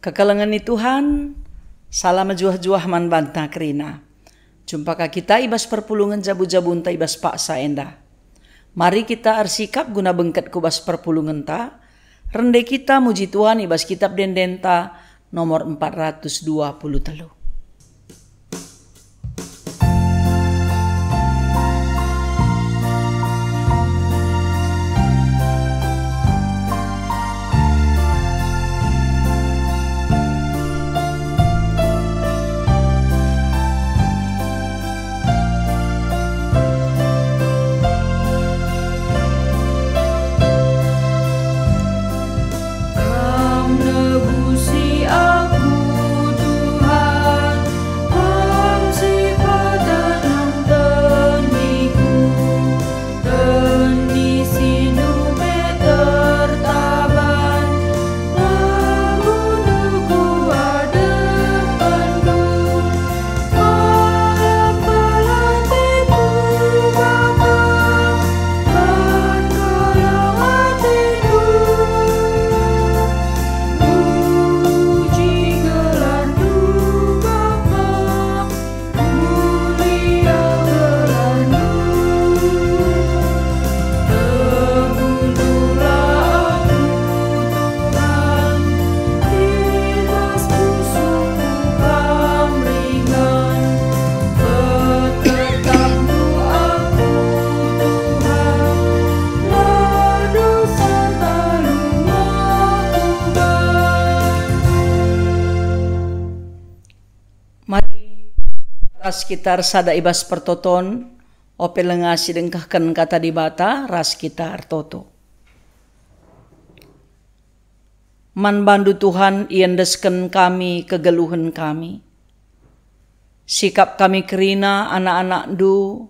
Kekalengan ni Tuhan, salam juah-juah man banta kerina. Jumpakah kita ibas perpulungan jabu-jabun ta ibas paksa enda. Mari kita arsikap guna bengket kubas perpulungan ta. Rende kita muji Tuhan ibas kitab dendenta nomor 423. Sekitar sada ibas pertoton ope lengasi dengkahkan kata di bata ras kitar toto. Man bandu Tuhan iendesken kami kegeluhan kami. Sikap kami kerina anak-anak du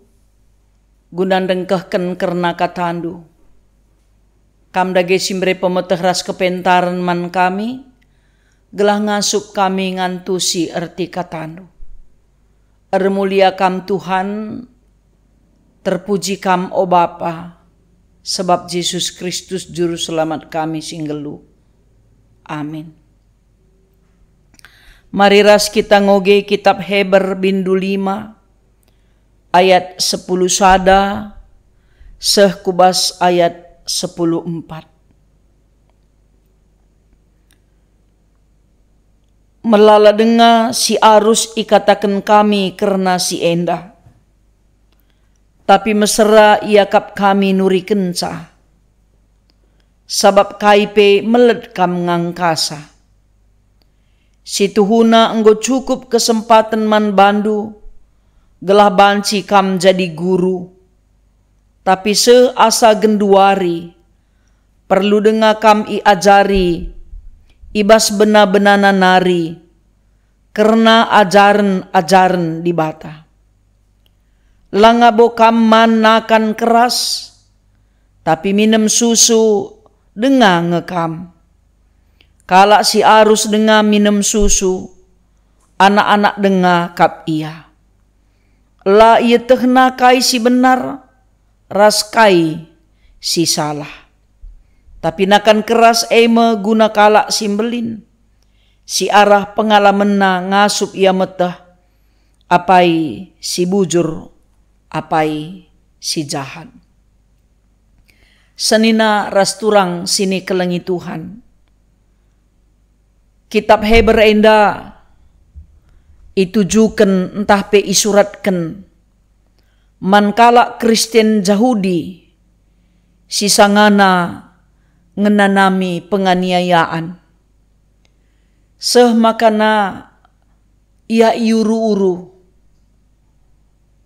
gunan dengkahkan kerna katandu. Kam dage simbre pemeteh ras kepentaran man kami gelah ngasup kami ngantusi erti katandu. Mulia kam Tuhan, terpuji kam o Bapa, sebab Yesus Kristus juru selamat kami singgelu. Amin. Mari ras kita ngoge kitab Heber bindu 5 ayat 10 sada seh kubas ayat 10:4. Melala denga si arus ikatakan kami karena si enda. Tapi mesera iakap kami nuri kenca. Sabab kaipe meled kam ngangkasa. Si tuhuna enggo cukup kesempatan man bandu. Gelah banci kam jadi guru. Tapi seasa genduari. Perlu denga kam iajari. Ibas bena-benana nari, karena ajaran di bata. Langabo kam manakan keras, tapi minum susu denga ngekam. Kalak si arus denga minum susu, anak-anak denga kap ia. La ia tehna kai si benar, ras kai si salah. Tapi nakan keras eme guna kalak simbelin. Si arah pengalaman na ngasup ia metah. Apai si bujur, apai si jahat. Senina rasturang sini kelengi Tuhan. Kitab Heber enda itujukan entah pe isuratkan. Man kalak Kristen Yahudi si sangana ngenanami penganiayaan. Seh makana ia iuru-uru.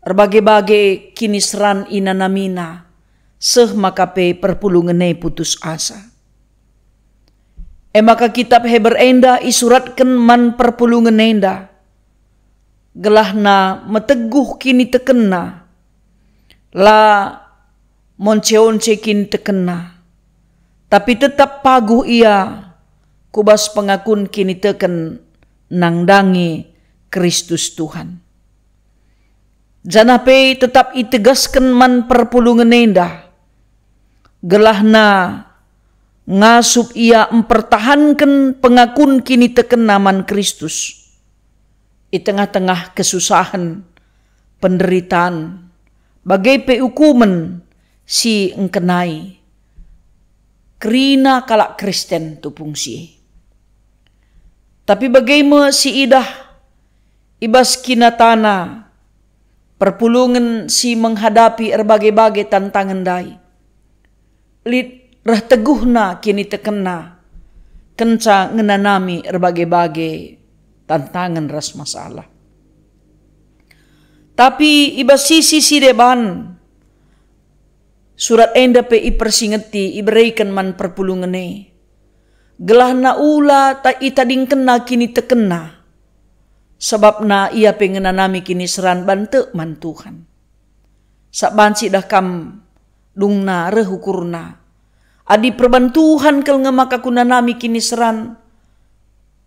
Berbagai-bagai kinisran inanamina. Seh makape perpulungene putus asa. Maka kitab Heber enda isuratkan man perpulungan enda. Gelahna meteguh kini tekena. La monce-once kini tekena. Tapi tetap paguh ia kubas pengakun kini teken nangdangi Kristus Tuhan. Janape tetap itegaskan man perpulungan enda. Gelahna ngasup ia mempertahankan pengakun kini teken naman Kristus. Di tengah-tengah kesusahan, penderitaan, bagai peukuman si engkenai. Kerina kalak Kristen tu fungsi. Tapi bagaimana si idah ibas kinatana perpulungan si menghadapi berbagai-bagai tantangan dai. Lit rah teguhna kini tekena kenca ngenanami berbagai-bagai tantangan ras masalah. Tapi iba sisi deban surat enda pe ipersingeti iberikan man perpulungane. Gelah na ula ta itading kena kini tekena. Sebab na ia pengenanami kini seran bante man Tuhan. Sak banci dah kam dungna rehukurna. Adi perbantuhan kel ngemaka kunanami kini seran.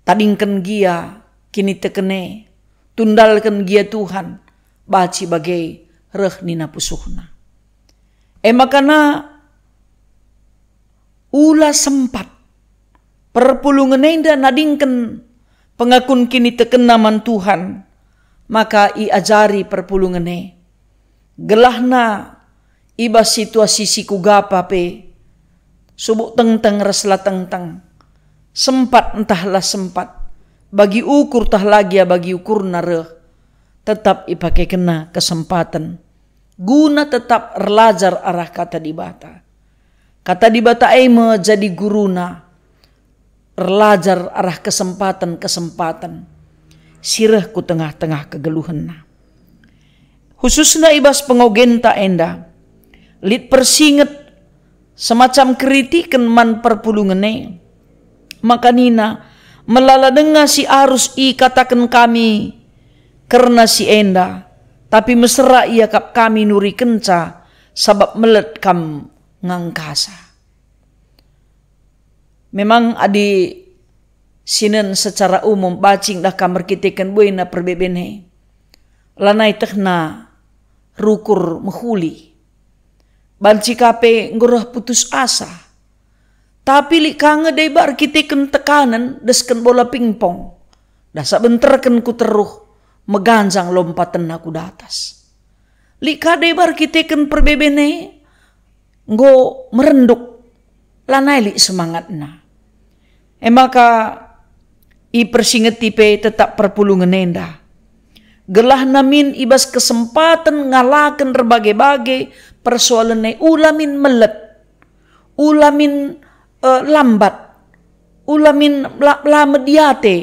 Tadingken gia kini tekene. Tundalkan gia Tuhan. Baci bagai reh nina pusuhna. Makana ula sempat perpulungan enda nadingken pengakun kini teken naman Tuhan, maka iajari perpulungane. Gelahna iba situasi sikugapa pe, subuk teng-teng resla teng-teng, sempat entahlah sempat, bagi ukur tah lagi ya bagi ukur nareh, tetap ipakai kena kesempatan, guna tetap erlajar arah kata dibata. Kata dibata ema jadi guruna, erlajar arah kesempatan-kesempatan, sirah ku tengah-tengah kegeluhanna. Khususnya ibas pengogenta enda, lit persinget semacam kritikan man perpulungane, maka nina melala denga si arus i katakan kami, karena si enda, tapi mesra ia kap kami nuri kenca, sabab melet kam ngangkasa. Memang adi sinen secara umum bacing dah kamar kitikan buina perbebene. Lanai tekna rukur menghuli. Banci kape ngurah putus asa. Tapi li kange debar kitikan tekanan desken bola pingpong. Dah sabenterken ku teruh meganjang lompatan aku datas. Li kadebar kitikan perbebene nggo merenduk lanai li semangatna. Maka i persingeti pe tetap perpulungan enda. Gelah namin ibas kesempatan ngalakan berbagai-bagai persoalan ulamin melet, ulamin lambat, ulamin lamediate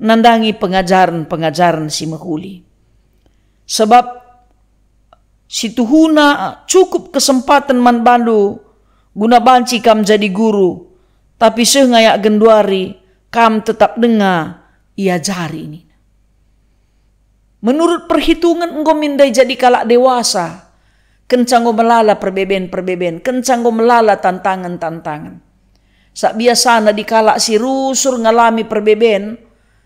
nandangi pengajaran-pengajaran si mahuli. Sebab si tuhuna cukup kesempatan man bandu guna banci kam jadi guru. Tapi sengayak genduari kam tetap dengar ia jari ini. Menurut perhitungan engkau mindai jadi kalak dewasa. Kencang engkau melala perbeben-perbeben. Kencang engkau melala tantangan-tantangan. Sak biasana di kalak si rusur ngalami perbeben.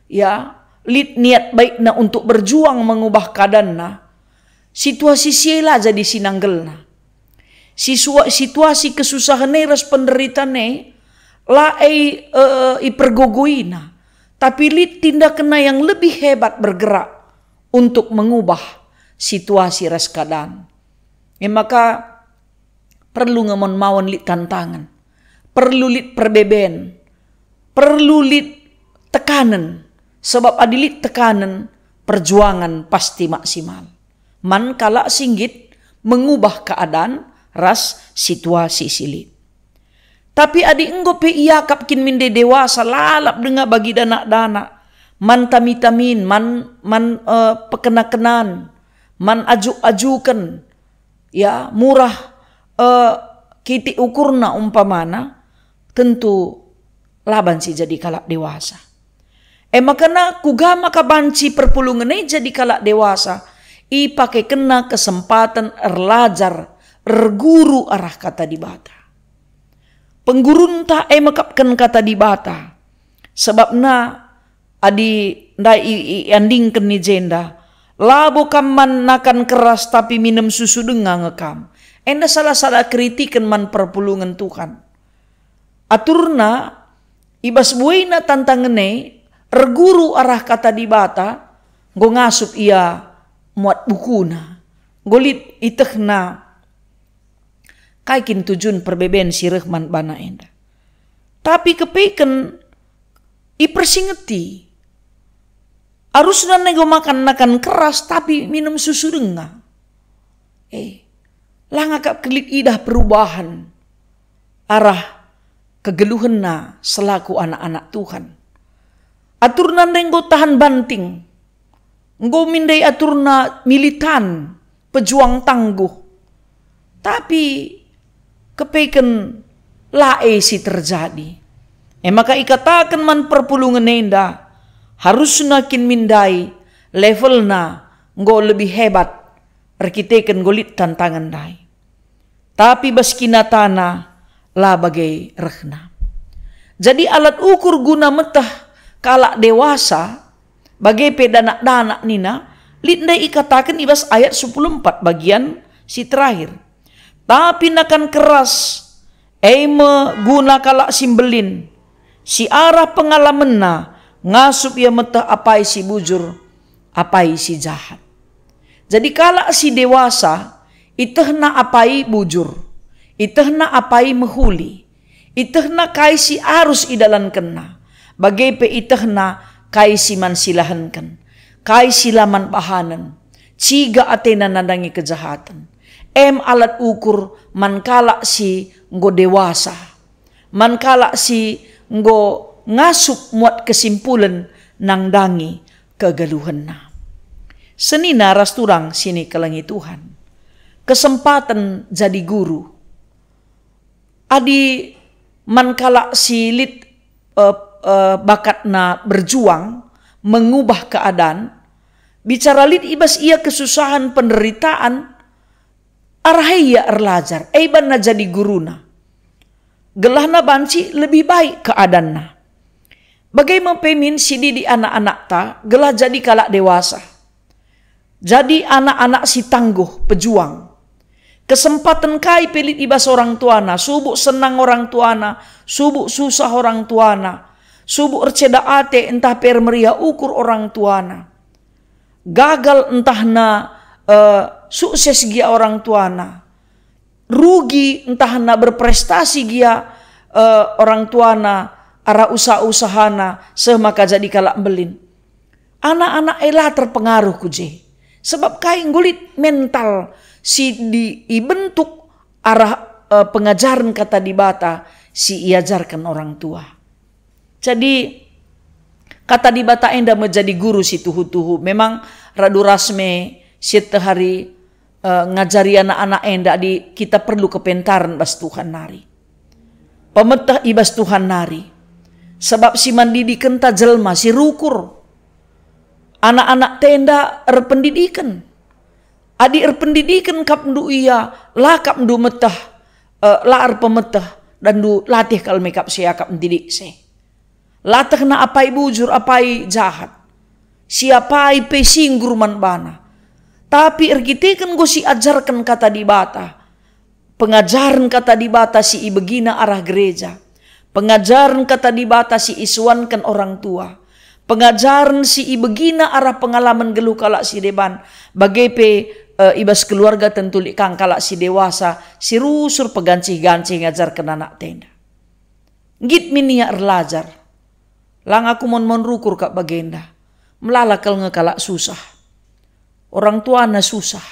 Ya, lit niat baik na untuk berjuang mengubah keadaan na. Situasi siela jadi sinanggelna. Situasi kesusahan ras penderitaan ipergogoina, tapi lit tindakan yang lebih hebat bergerak untuk mengubah situasi ras keadaan. Maka perlu ngemon mawon lit tantangan, perlu lit perbeben, perlu lit tekanan, sebab adilit tekanan perjuangan pasti maksimal. Man kala singgit mengubah keadaan ras situasi silit. Tapi adik enggo pe iakap kin minde dewasa lalap dengar bagi dana-dana. Man tamitamin, man pekenakenan, man ajuk-ajukan. Ya, murah kiti ukurna umpamana, tentu laban si jadi kalak dewasa. Makana kugama kabanci perpulungan jadi kalak dewasa. I pakai kena kesempatan erlajar, erguru arah kata dibata. Penggurunta makapkan kata dibata. Sebab na adi ndai andingken ni jenda. Labo kam man nakan keras tapi minum susu dengang ngekam. Enda salah-salah kritikan man perpulungan Tuhan. aturna ibas buina tantangene erguru arah kata di bata go ngasup ia muat bukuna golit itehna kaikin tujun perbeben si Rahman bana enda. Tapi kepeken ipersingeti arusna nego makan keras tapi minum susu denga. Langakap kelit idah perubahan arah kegeluhenna selaku anak-anak Tuhan. Aturna nenggo tahan banting. Nggo mindai aturna militan, pejuang tangguh. Tapi kepeken lae si terjadi. Maka ikatakan man perpulungan enda harus nakin mindai levelna nggo lebih hebat rekiteken golit tantangan dai. Tapi baskinatana la bagai rehna. Jadi alat ukur guna metah kalak dewasa bagai pedanak-danak nina lindai ikatakan ibas ayat 14 bagian si terakhir. Tapi nakan keras guna kalak simbelin si arah pengalamanna ngasup ia metah apai si bujur apai si jahat. Jadi kalak si dewasa itehna apai bujur, itehna apai mehuli, itehna kai si arus idalan kena, bagai pe itehna kai si man silahankan, kai silaman bahanan, ciga atena nandangi kejahatan. Alat ukur man kalak si nggo dewasa, man kalak si nggo ngasup muat kesimpulan nang dangi kegeluhenna. Senina rasturang sini kelangi Tuhan. Kesempatan jadi guru. Adi man kalak silit bakatna berjuang mengubah keadaan. Bicara lit ibas ia kesusahan penderitaan arahia erlajar. Eiban na jadi guruna. Gelahna banci lebih baik keadaanna. Bagaimana pemin sidi di anak-anak ta gelah jadi kalak dewasa. Jadi anak-anak si tangguh pejuang. Kesempatan kai pelit ibas orang tuana, subuk senang orang tuana, subuk susah orang tuana, subuk erceda ate entah permeria ukur orang tuana. Gagal entahna sukses gia orang tuana. Rugi entahna berprestasi gia orang tuana, arah usaha-usahana, semaka jadi kalak belin. Anak-anak elah terpengaruh kuje. Sebab kai ngulit mental si dibentuk arah pengajaran kata di bata si iajarkan orang tua. Jadi kata di bata enda menjadi guru si tuhu-tuhu. Memang radu rasme setiap hari ngajari anak-anak enda di kita perlu kepentaran bas Tuhan nari. Pemetah ibas Tuhan nari. Sebab si mandidi kenta jelma si rukur. Anak-anak tenda erpendidikan. Adi erpendidikan kap ndu iya lah kap ndu metah laar pemetah dan ndu latih kal mekap sia kap mendidik se. Latih na apai bujur apai jahat. Siapai pesing guruman bana. Tapi ergitekan go si ajarkan kata di bata. Pengajaran kata di bata si ibegina arah gereja. Pengajaran kata di bata si isuankan orang tua. Pengajaran si ibegina arah pengalaman geluh kalak si deban. Bagai pe ibas keluarga tentu kang kalak si dewasa. Si rusur peganci-ganci ngajarkan anak tenda. Git minia erlajar. Lang aku mon rukur kak bagenda. Melalakal ngekalak susah. Orang tua na susah.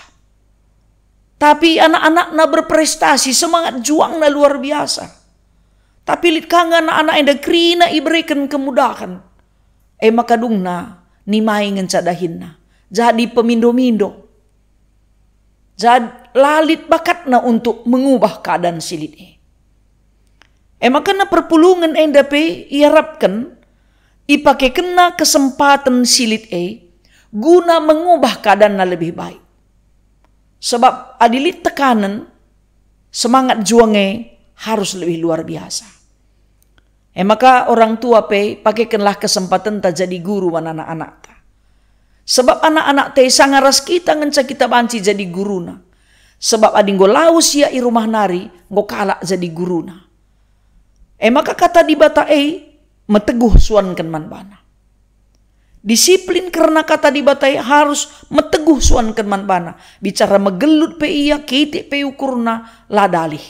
Tapi anak-anak na berprestasi. Semangat juang na luar biasa. Tapi lit kang anak-anak enda krina iberikan kemudahan. Makadung na ni maing ngecadahin na. Jadi pemindo-mindo. Jadi lalit bakat na untuk mengubah keadaan silit. Makana perpulungan enda pe iharapkan ipake kena kesempatan silit guna mengubah keadaan na lebih baik. Sebab adilit tekanan semangat juangnya harus lebih luar biasa. Maka orang tua pakaikanlah kesempatan tak jadi guru wan anak-anak ta. Sebab anak-anak te sangaras kita ngenca kita banci jadi guruna. Sebab ading go laus ya i rumah nari go kalak jadi guruna. Maka kata di bata meteguh suankan man bana. Disiplin karena kata di bata harus meteguh suankan man bana. Bicara megelut pe iya kiti pe ukurna ladalih.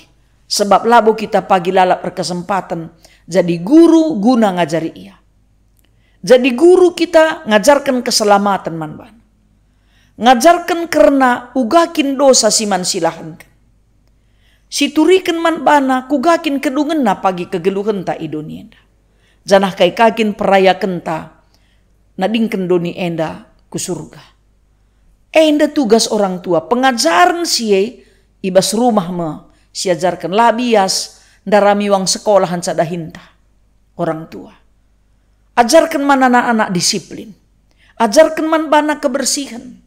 Sebab labo kita pagi lalap berkesempatan jadi guru guna ngajari ia. Jadi guru kita ngajarkan keselamatan man bana. Ngajarkan karena ugakin dosa siman silahan. Siturikan man bana kugakin kedungen na pagi kegeluhan ta idonienda. Janah kai kakin perayakan ta nadingken doni enda ku surga. Enda tugas orang tua pengajaran siye ibas rumah me siajarkan labias darami wang sekolah hancada hinta orang tua. Ajarkan man anak-anak disiplin. Ajarkan man bana kebersihan.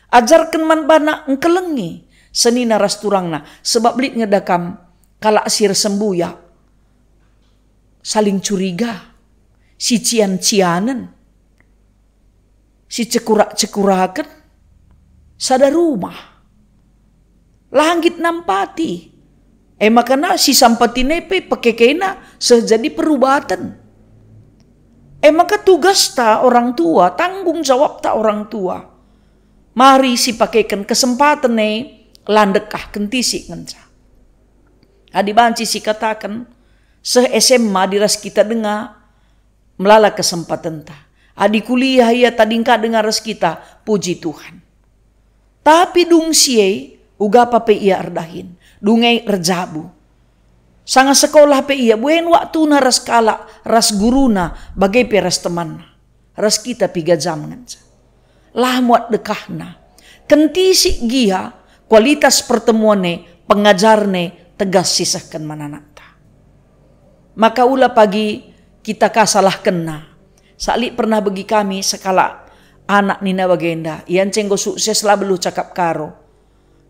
Ajarkan man bana engkelengi seni naras turangna sebab lit ngedakam kala asir sembuya saling curiga, si cian-cianen, si cekurak-cekurakan, sada rumah, langit nampati, makana si sampatinepe pekekena sejadi perubatan. Maka tugas ta orang tua, tanggung jawab ta orang tua. Mari si pakaikan kesempatan landekah kentisi ngenca. Adi banci si katakan se-SMA diras kita dengar melala kesempatan ta. Adi kuliah ya tadingka dengar ras kita puji Tuhan. Tapi dung siye uga pe ia erdahin. Dungai rejabu. Sanga sekolah pe ia buen waktu na ras kala ras guruna bagai pe ras teman. Ras kita 3 jam ngenca. Lah muat dekahna. Kentisi gia kualitas pertemuane pengajarne tegas sisahkan mananata. Maka ula pagi kita kasalah kena. Sali pernah bagi kami sekala anak nina bagenda. Ian cenggo sukses lah belu cakap karo.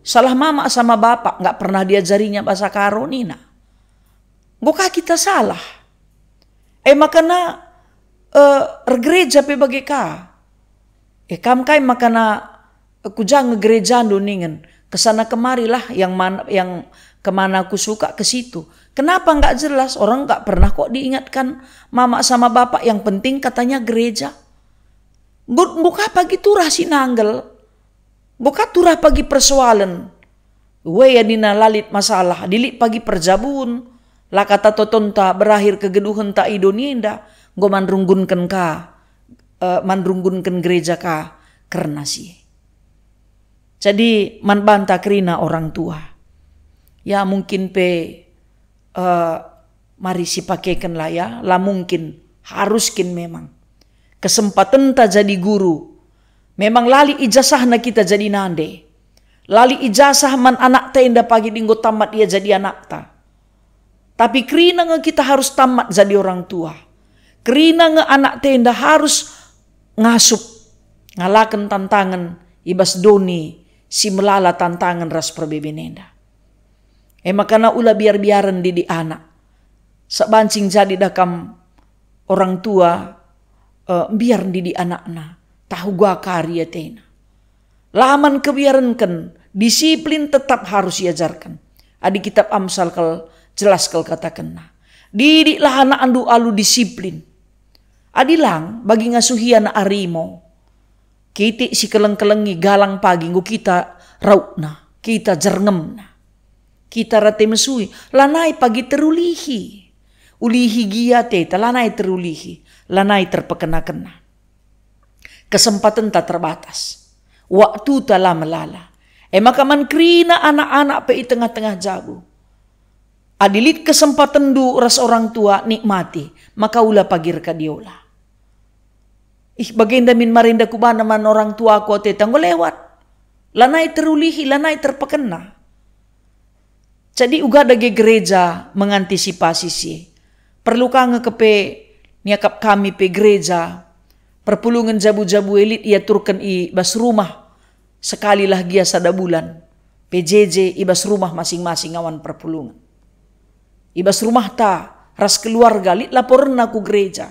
Salah mama sama bapak nggak pernah diajarinya bahasa karo nina. Gokah kita salah. Makana gereja pe bagi ka. Kam kai makana aku jangan gereja doningen. Kesana kemarilah yang kemana aku suka ke situ. Kenapa nggak jelas? Orang nggak pernah kok diingatkan mama sama bapak. Yang penting katanya gereja. Buka pagi turah sinanggel. Buka turah pagi persoalan. Ya dina lalit masalah. Dilik pagi perjabun. Lah kata totonta berakhir kegeduhan ta idonienda. Go mandrunggunkan ka. Mandrunggunkan gereja ka. Karena sih. Jadi man banta kerina orang tua. Ya mungkin mari si pakaikan lah ya. Lah mungkin haruskin memang. Kesempatan ta jadi guru. Memang lali ijazah na kita jadi nande. Lali ijazah man anak ta inda pagi dinggo tamat ia jadi anak ta. Tapi kerina nge kita harus tamat jadi orang tua. Kerina nge anak ta inda harus ngasup. Ngalakan tantangan ibas doni. Si melala tantangan ras perbebenenda. Makana ula biar-biaran di anak. Sabancing jadi dakam orang tua biar di anakna. Tahu gua karya tena. Laman kebiarankan. Disiplin tetap harus diajarkan. Adi kitab Amsal kal jelas kal katakan. Didiklah anak andu alu disiplin. Adilang bagi ngasuhian arimo. Kiti si keleng-kelengi galang pagi ngu kita raukna, kita jerngemna. Kita rate mesui, lanai pagi terulihi. Ulihi gia teta, lanai terulihi, lanai terpekena-kena. Kesempatan tak terbatas. Waktu tak lama melala. Maka man krina anak-anak pe tengah-tengah jabu. Adilit kesempatan du ras orang tua nikmati, maka ula pagir ka diola. Baginda min marinda kubana man orang tua ko tetang lewat. Lanai terulihi, lanai terpekena. Jadi uga dage gereja mengantisipasi si. Perlu kang kepe niakap kami pe gereja. Perpulungan jabu-jabu elit ia turkan i bas rumah. Sekali lah gia sada bulan. PJJ ibas rumah masing-masing awan perpulungan. Ibas rumah ta ras keluarga lit laporan aku gereja.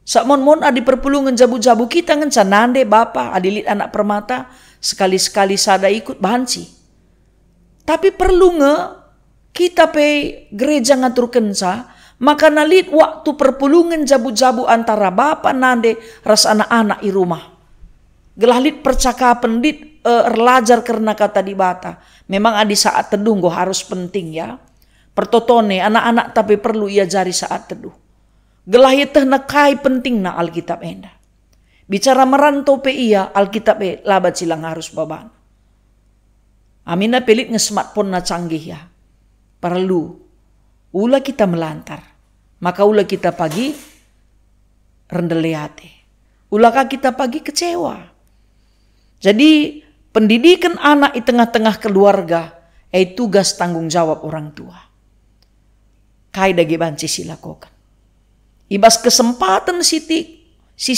Sakmon-mon adi perpulungan jabu-jabu kita ngencan nande bapa adilit anak permata sekali-sekali sada ikut bahansi. Tapi perlu nge kita pe gereja ngatur kensa Maka nalit waktu perpulungan jabu-jabu antara bapak nande ras anak-anak i rumah. Gelalit percakapan dit erlajar karena kata di bata. Memang adi saat teduh harus penting ya. Pertotone anak-anak tapi perlu ia jari saat teduh. Gelahit nekai penting na Alkitab enda. Bicara merantau pe iya Alkitab labat silang harus baban. Amina pelit nge smartphone na canggih ya. Perlu. Ula kita melantar. Maka ula kita pagi rendeleate. Ulakah kita pagi kecewa. Jadi pendidikan anak di tengah-tengah keluarga tugas tanggung jawab orang tua. Kai dagi banci silakokan. Ibas kesempatan silit 5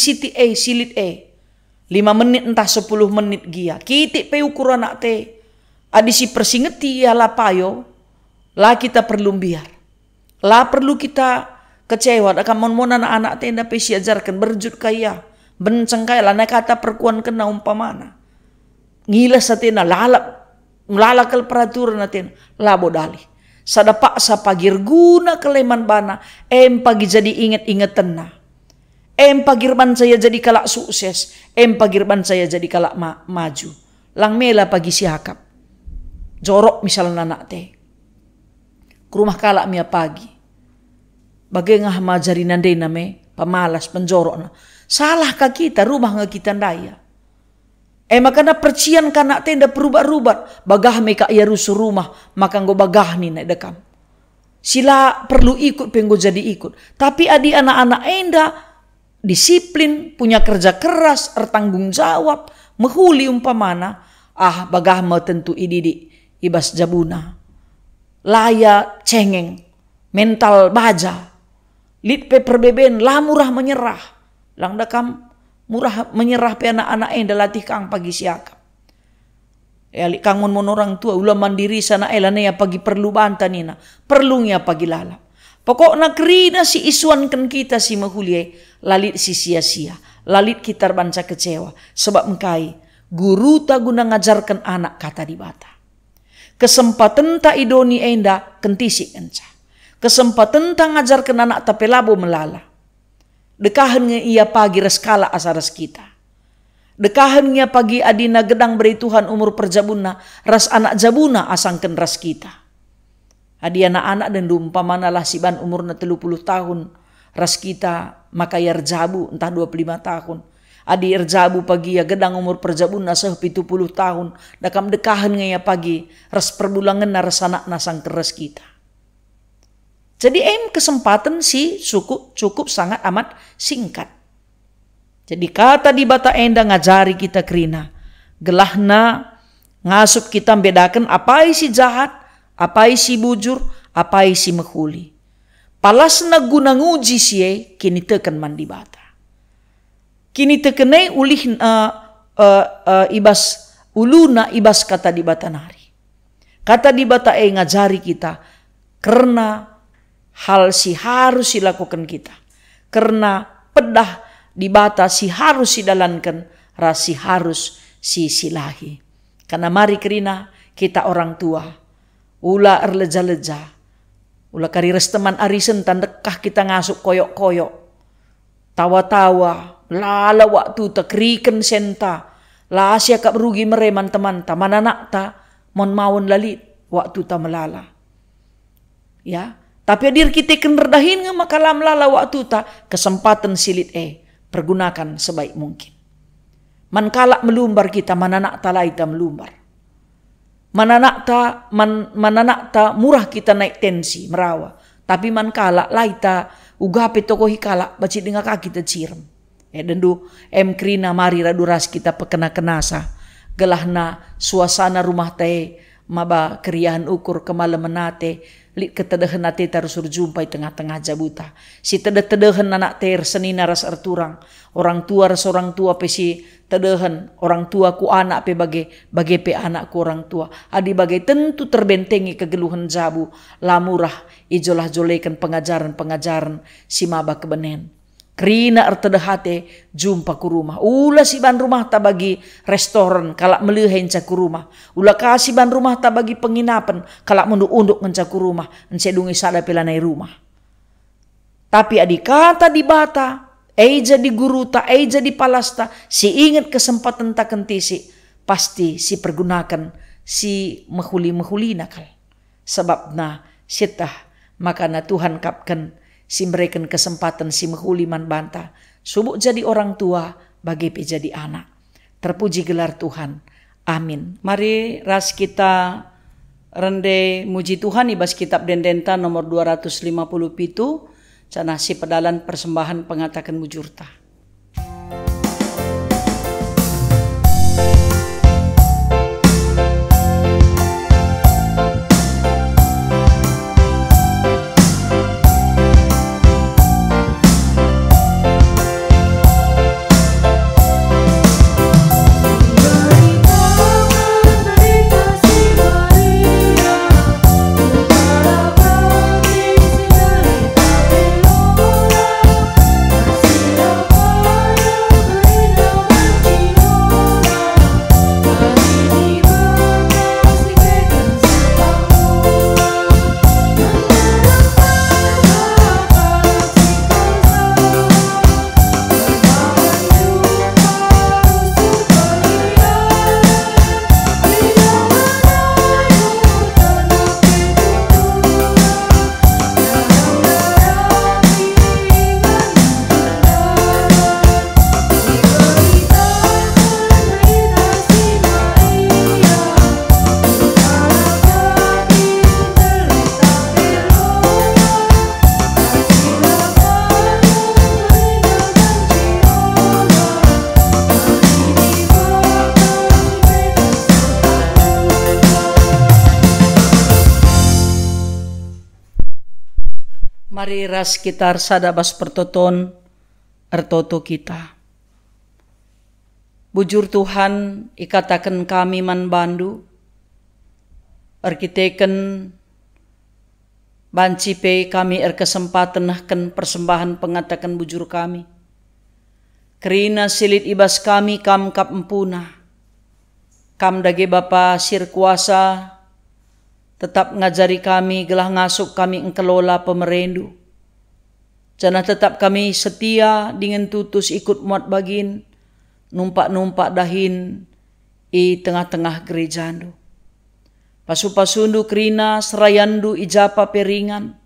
menit entah 10 menit gia. Kitik pe ukur anak te. Adisi persingeti ya lapayo. Lah kita perlu biar. Lah perlu kita kecewa. Akan mon anak-anak tenda pesi ajarkan berjut kaya. Benceng kaya lah kata perkuan kena umpamana. Ngilas atena lalakal peraturan atena. Lah bodali. Sada paksa pagir guna keleman bana. Pagi jadi inget-inget tenang. Pagirban saya jadi kalak sukses. Pagirban saya jadi kalak maju. Lang mela pagi siakap. Jorok misalnya anak teh. Ke rumah kalak mia pagi. Bagai ngah majari nandai name. Pemalas, penjorok na. Salah ka kita, rumah nga kita ndaya. Makana percian kanak tenda perubah-rubah. Bagah me ka iya rusuh rumah. Maka ngo bagah ni na dekam. Sila perlu ikut penggo jadi ikut. Tapi adi anak-anak enda disiplin, punya kerja keras, tanggung jawab, mehuli umpamana, bagah mau tentu ididi ibas jabuna. Laya cengeng, mental baja, lit pe perbeben, lah murah menyerah. Lang dakam murah menyerah pe anak-anak enda latih kang pagi siaka. Lik kangon mon orang tua, ulah mandiri sana elane ya pagi perlu bantanina, perlu ya pagi lalap. Pokoknya kerina si isuankan kita si mahulie, lalit si sia-sia, lalit kita banca kecewa. Sebab engkai, guru tak guna ngajarkan anak kata di bata. Kesempatan tak idoni enda kentisi enca. Kesempatan tak ngajarkan anak tapi labo melala. Dekahan ia pagi reskala asaras kita. Dekahan ia pagi adina gedang beri Tuhan umur perjabuna, ras anak jabuna asangken ras kita. Adi anak-anak dan umpamana lah siban umurna 30 tahun. Ras kita maka ya erjabu entah 25 tahun. Adi erjabu pagi ya gedang umur perjabuna seh 70 tahun. Dakam dekahan ya pagi ras perbulangan na ras anak nasang keras kita. Jadi kesempatan si cukup sangat amat singkat. Jadi kata di bata enda ngajari kita kerina. Gelahna ngasup kita bedakan apa isi jahat. Apa isi bujur, apa isi mehuli. Palas na guna nguji siye, kini tekan mandi bata. Kini tekenai ulih ibas uluna ibas kata di bata nari. Kata di bata ngajari kita, karena hal si harus dilakukan kita. Karena pedah di bata si harus didalankan, rasi harus si silahi. Karena mari kerina kita orang tua. Ula erleja-leja. Ula kariras teman arisen tandekah kita ngasuk koyok-koyok. Tawa-tawa. Lala waktu ta kriken senta. La asya kap rugi mereman teman ta. Mananak ta. Mon mawon lalit. Waktu ta melala. Ya. Tapi adir kita kenderdahin nga makalam lala waktu ta. Kesempatan silit pergunakan sebaik mungkin. Man kalak melumbar kita. Mananak ta lai ta melumbar. Mananak ta murah kita naik tensi merawa. Tapi man kala laita ugape toko hikala baci dengan kaki kita cirem. Dendu krina mari raduras kita pekena kenasa. Gelahna suasana rumah teh maba keriahan ukur kemalaman nate. Lik ketedahan nate tarus jumpai tengah-tengah jabuta. Si tedehan anak ter senina ras erturang. Orang tua ras orang tua pesi tedehan. Orang tua ku anak pe bagai pe anak ku orang tua. Adi bagai tentu terbentengi kegeluhan jabu. Lamurah ijolah jolekan pengajaran si maba kebenen. Krina ertedahate jumpa ku rumah. Ula si ban rumah ta bagi restoran kalak melihen ca ku rumah. Ula kasih ban rumah ta bagi penginapan kalak munduk-unduk ngenca ku rumah. Encedungi sada pelanai rumah. Tapi adi kata di bata, jadi guruta, jadi palasta, si ingat kesempatan takan tisi, pasti si pergunakan si mahuli nakal. Sebab na sitah maka na Tuhan kapkan si memberikan kesempatan si mahuli man banta. Subuk jadi orang tua, bagi jadi anak. Terpuji gelar Tuhan. Amin. Mari ras kita rende muji Tuhan ibas kitab Dendenta nomor 257. Cana si pedalan persembahan pengatakan mujurta. Mari ras kita sadabas pertoton ertoto kita. Bujur Tuhan ikatakan kami man bandu, arkiteken banci pe kami kesempatan nahkan persembahan pengatakan bujur kami. Kerina silit ibas kami kam kap empuna. Kam dage Bapa sir kuasa, tetap ngajari kami, gelah ngasuk kami engkelola pemerendu. Jana tetap kami setia dengan tutus ikut muat bagin, numpak-numpak dahin i tengah-tengah gerejandu. Pasu-pasundu kerina serayandu ijapa peringan,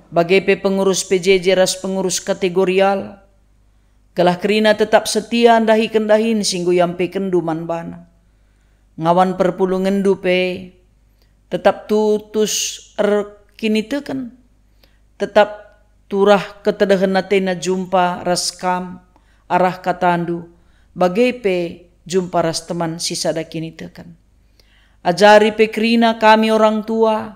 bagai pe pengurus PJJ ras pengurus kategorial, gelah kerina tetap setia dahi kendahin singgu yampe kendu manbana. Ngawan perpulungan pe tetap tutus kini teken, tetap turah ketedahan natena jumpa raskam arah katandu, bagai pe jumpa ras teman sisa kini teken. Ajari pe kerina kami orang tua,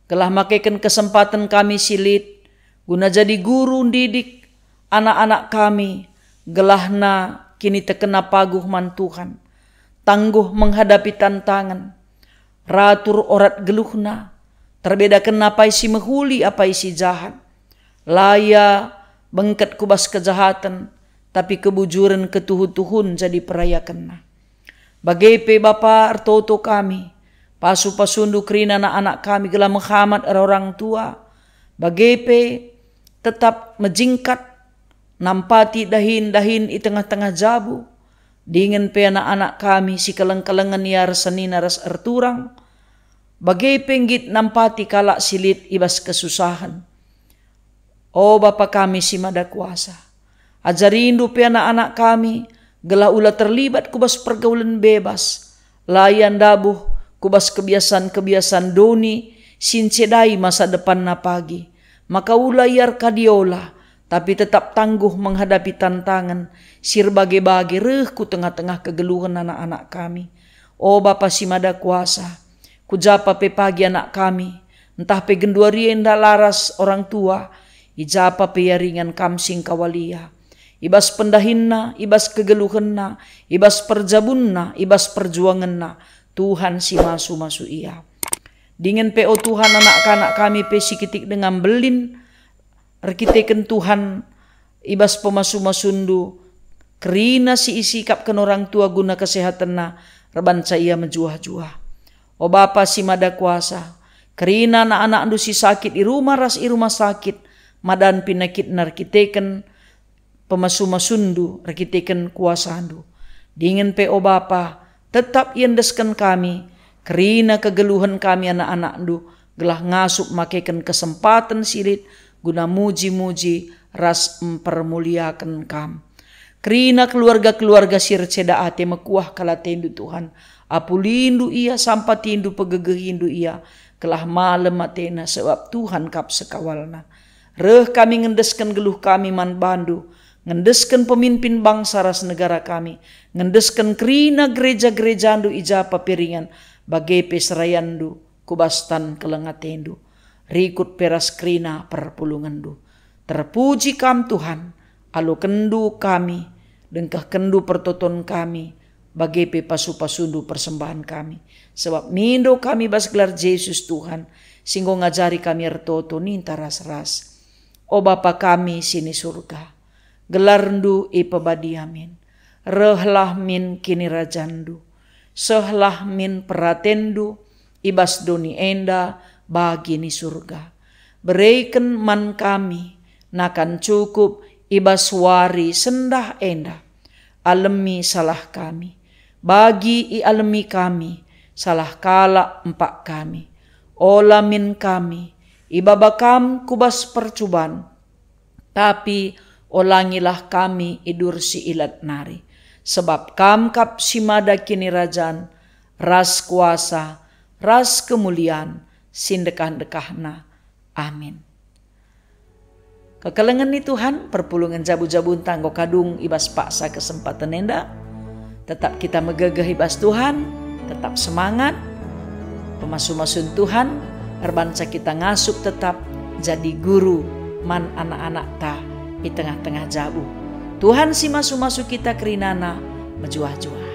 gelah makaikan kesempatan kami silit, guna jadi guru didik anak-anak kami, gelahna kini tekena paguh man Tuhan, tangguh menghadapi tantangan, ratur orat geluhna, terbedakan apa isi mehuli apa isi jahat, laya bengket kubas kejahatan, tapi kebujuran ketuhun-tuhun jadi perayakan. Bagai pe Bapa artoto kami, pasu-pasundu kerina anak-anak kami gelah menghamat orang tua, bagai pe tetap menjingkat, nampati dahin-dahin di tengah-tengah jabu, dingin pe anak-anak kami si keleng-kelengan ya resenina ras erturang, bagai penggit nampati kalak silit ibas kesusahan. Oh Bapa kami si mada kuasa, ajarindu pe anak-anak kami, gelah ulah terlibat kubas pergaulan bebas, layan dabuh kubas kebiasaan-kebiasaan doni, sincedai masa depan na pagi, maka ulah yar kadiola, tapi tetap tangguh menghadapi tantangan, sir bage-bage ku tengah-tengah kegeluhan anak-anak kami. Oh Bapa si mada kuasa, kujapa pe pagi anak kami, entah pe genduari endah laras orang tua, ijapa pe yaringan kamsing kawalia, ibas pendahinna, ibas kegeluhanna, ibas perjabunna, ibas perjuanganna, Tuhan si masu-masu ia. Dingin pe o Tuhan anak-anak kami pe sikitik dengan belin, rekiteken Tuhan ibas pemasu-masundu, kerina si isi kapkan orang tua guna kesehatan na, rebanca ia menjuah-juah. O Bapa si mada kuasa, kerina anak-anak si sakit i rumah ras i rumah sakit, madan pinakit narkiteken pemasu-masundu rakiteken kuasandu. Dingin pe o Bapa, tetap iendeskan kami, kerina kegeluhan kami anak-anakndu, gelah ngasup makeken kesempatan silit, guna muji-muji ras mempermuliakan kam. Kerina keluarga-keluarga sirceda ate mekuah kalatendu Tuhan, apulindu ia sampatindu pegegehindu ia, kelah malem matena sebab Tuhan kap sekawalna. Reh kami ngendeskan geluh kami man bandu, ngendeskan pemimpin bangsa ras negara kami, ngendeskan kerina gereja-gerejandu ija papiringan, bagai peserayandu kubastan kelengatendu, rikut peras kerina perpulungandu. Terpuji kam Tuhan, alu kendu kami, dengkah kendu pertoton kami, bagai pe pasu-pasundu persembahan kami. Sebab mindo kami bas gelar Yesus Tuhan, singgo ngajari kami ertoto ninta ras-ras. O Bapa kami sini surga, gelarndu ipabadiamin, rehlah min kini rajandu, sehlah min peratendu, ibas doni enda bagi ni surga. Berikan man kami, nakan cukup ibas wari sendah enda, alemi salah kami, bagi i alemi kami, salah kala empak kami, ola min kami, ibabakam kubas percuban, tapi olangilah kami idur si ilat nari. Sebab kam kap simada kini rajan, ras kuasa, ras kemuliaan, sindekah-dekahna. Amin. Kekelengan ni Tuhan, perpulungan jabu-jabun tanggo kadung ibas paksa kesempatan enda. Tetap kita megegeh ibas Tuhan, tetap semangat. Pemasu-masun Tuhan, erbanca kita ngasup tetap jadi guru man anak-anak ta di tengah-tengah jabu. Tuhan si masu-masu kita kerinana menjuah-juah.